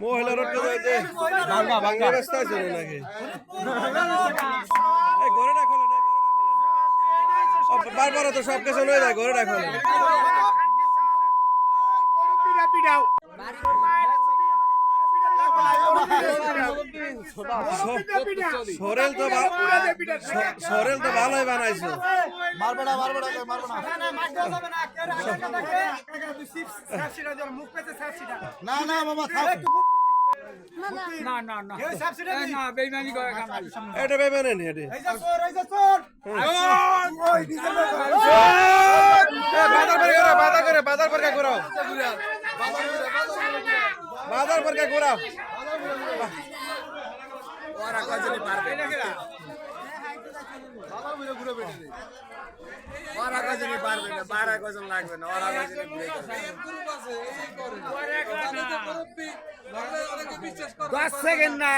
মহিলা রোড কে যাইতে ভাঙা ভাঙা রাস্তা আছে নাকি এই ঘরেটা খোলেন বারবার তো সব কিছু লয়ে যায় ঘরেটা খোলেন সরেল তো ভালোই বানাইছো না না বাবা এটা বেমানে নি এটা বাজার করে ঘোরাও বাজার করে ঘোরাও ওরা কজনই পারবে ওরা কজনই পারবে না 12 কজন লাগবে না ওরা কজনই ঘুরে যাবে 10 সেকেন্ড না